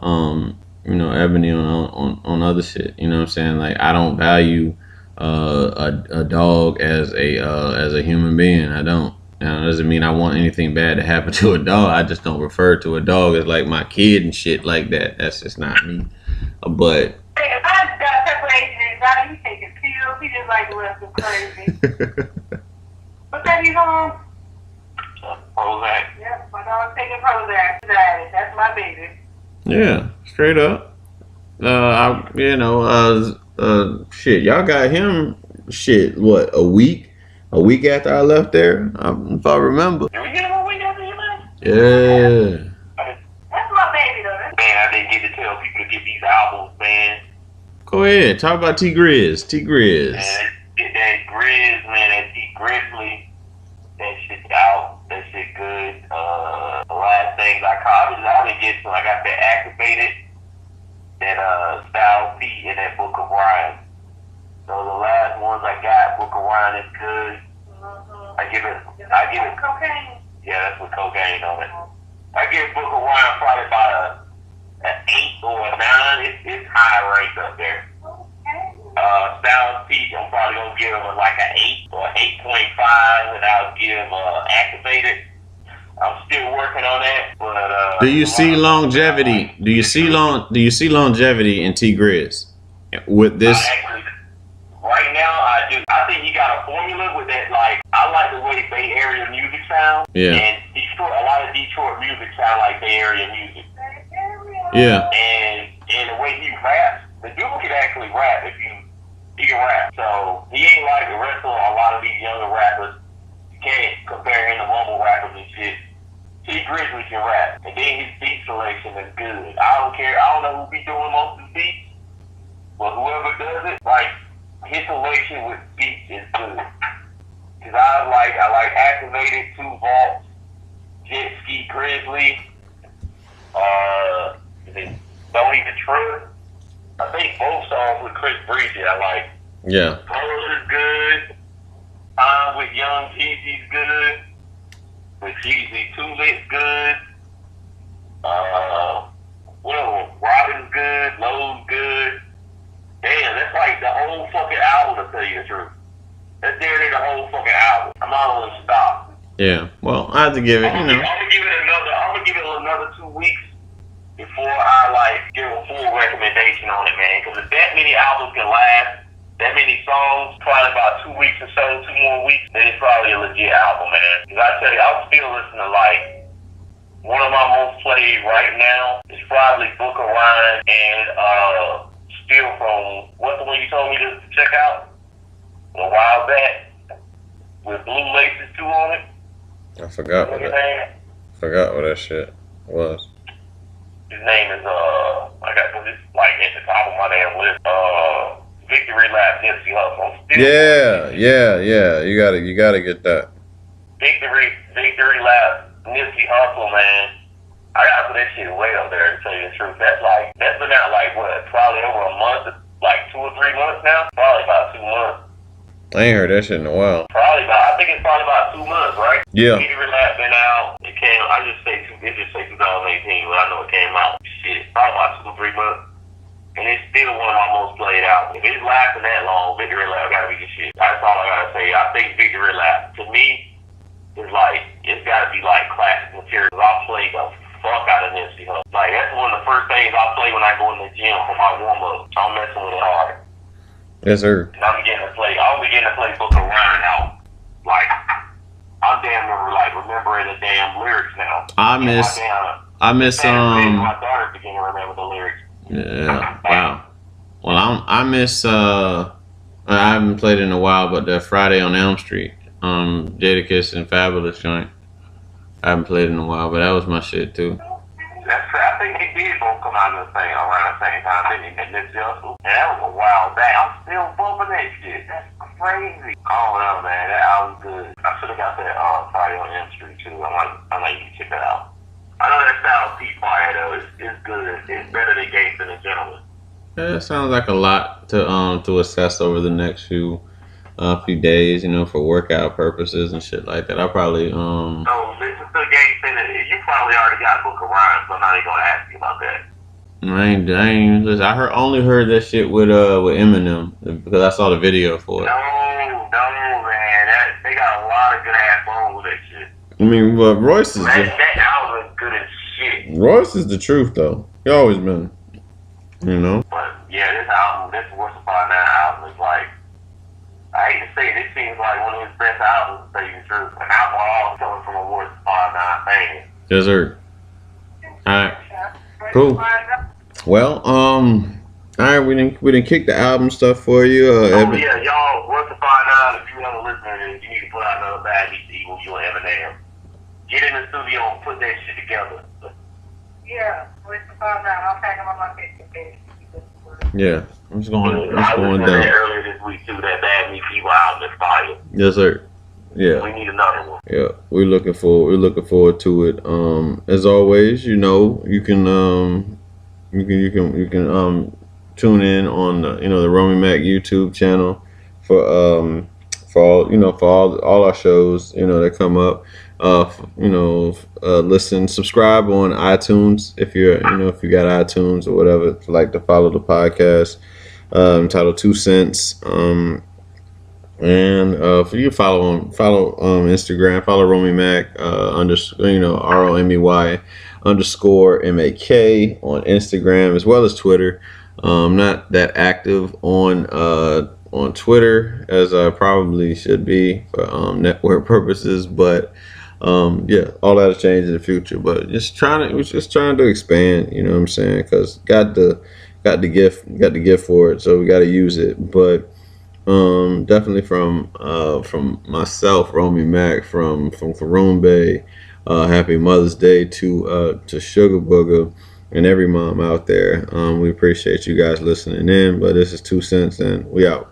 Ebony on other shit, you know what I'm saying. Like, I don't value a dog as a human being. I don't. Now, it doesn't mean I want anything bad to happen to a dog. I just don't refer to a dog as like my kid and shit like that. That's just not me. But Hey, if I got separation anxiety, he taking pills. He just like left crazy. What's that he's on? Prozac. Yep, my dog's taking Prozac. That's my baby. yeah, straight up. Shit, y'all got him. Shit, what, a week after I left there, if I remember. Did we get him a week after you left? Yeah. That's my baby, though. Man, I didn't get to tell people to get these albums, man. Go ahead, talk about T Grizz. Man, that Grizz, man, that T Grizzly, that shit's out. That shit good. The last things I didn't get to, I got that activated. that Styles P and that Book of Ryan. So the last ones I got, Book of Ryan is good. I give it cocaine. Yeah, that's with cocaine on it. I give Book of Ryan probably about an 8 or a 9. It's high ranked up there. Styles P, I'm probably gonna give him like an 8 or 8.5, and I'll give Activated. I'm still working on that, but do you see longevity? Do you see longevity in T Grizz with this? Actually, right now, I do. I think he got a formula with that. Like, I like the way Bay Area music sounds. Yeah. And Detroit, a lot of Detroit music sound like Bay Area music. Yeah. And the way he raps, the dude can actually rap he can rap. So he ain't like the rest of a lot of these younger rappers. You can't compare him to mumble rappers and shit. T Grizzly can rap, and then his beat selection is good. I don't care. I don't know who be doing most of the beats, but whoever does it, like, his selection with beats is good. Cause I like Activated, 2 Vaults, Jet Ski Grizzly, Don't Even Trip. I think both songs with Chris Breezy I like. Yeah. Colors is good. I'm with Young Jeezy's good. With Jeezy Tulip's good. Robin's good. Lowe's good. Damn, that's like the whole fucking album, to tell you the truth. That's nearly the whole fucking album. I'm not gonna stop. Yeah. Well, I have to give it. I'm gonna give it another 2 weeks before I give a full recommendation on it, man. Because if that many albums can last, that many songs, probably about 2 weeks or so, 2 more weeks, then it's probably a legit album, man. Because I tell you, I'm still listening to one of my most played right now is probably Book of Ryan and still from what's the one you told me to check out a while back with Blue Laces too on it. I forgot what that shit was. His name is I got this at the top of my damn list. Victory Lap Nipsey Hussle. Yeah. You gotta get that. Victory Lap Nipsey Hussle, man. I gotta put that shit way up there to tell you the truth. That's been out probably over a month, 2 or 3 months now. Probably about 2 months. I ain't heard that shit in a while. I think it's probably about 2 months, right? Yeah. Victory Lap been out. It came. It just say 2018, but I know it came out. Shit, probably about 2 or 3 months. And it's still one of my most played albums. If it's lasting that long, Victory Lap gotta be the shit. That's all I gotta say. I think Victory Lap, to me, is it's gotta be classic material. I play the fuck out of Nipsey Hussle. That's one of the first things I play when I go in the gym for my warm-up. I'm messing with it hard. Yes, sir. And I'm beginning to play Book of Ryan out. I'm damn near remembering the damn lyrics now. I miss my daughter's beginning to remember the lyrics. Yeah. Wow. Well, I miss I haven't played in a while, but the Friday on Elm Street, Jadakiss and Fabulous joint. I haven't played in a while, but that was my shit too. I think they did both come out around the same time, didn't they? Nipsey Hussle. And that was a while back. I'm still bumping that shit. That's crazy. I don't know, man. That album's good. I should have got that Friday on Elm Street too. I like you to check that out. I know that Styles P fire though. It's good. It's better than Gangsta and Gentleman. Yeah, it sounds like a lot to assess over the next few days, for workout purposes and shit like that. I probably So listen to Gangsta. You probably already got Book of Ryan, so I'm not even gonna ask you about that. I ain't listen. I only heard that shit with Eminem because I saw the video for it. No, man. They got a lot of good ass songs with that shit. I mean, but Royce is that album is good as shit. Royce is the truth though. He always been, But yeah, this album, this Worst Upon That album is I hate to say it, this seems like one of his best albums, to tell you the truth. An album all coming from a Worst Upon That fan. Yes, sir. Alright. Cool. Well, alright, we didn't kick the album stuff for you. Yeah, y'all, Worst Upon That, if you ever listening, you need to put out another Bad Beats Evil, you and Eminem. Get in the studio and put that shit together. Yeah, Worst Upon That. I'll tag him on my Facebook page. Yeah, it's going down. down. Earlier this week too, that Bad Beats Evil album is fire. Yes, sir. Yeah. We need another one. Yeah, we're looking forward to it. As always, you can you can tune in on the Romy Mac YouTube channel for all our shows that come up. Listen, subscribe on iTunes if if you got iTunes or whatever. Like to follow the podcast entitled 2 Cents. And for you follow Instagram, follow Romy Mac ROMEY _MAK on Instagram as well as Twitter. Not that active on Twitter as I probably should be for network purposes, but yeah, all that'll change in the future. But we're just trying to expand. You know what I'm saying? Because got the gift for it, so we got to use it. But definitely from myself, Romy Mac, from Karumbe, happy Mother's Day to Sugar Booger and every mom out there. We appreciate you guys listening in. But this is 2 Cents, and we out.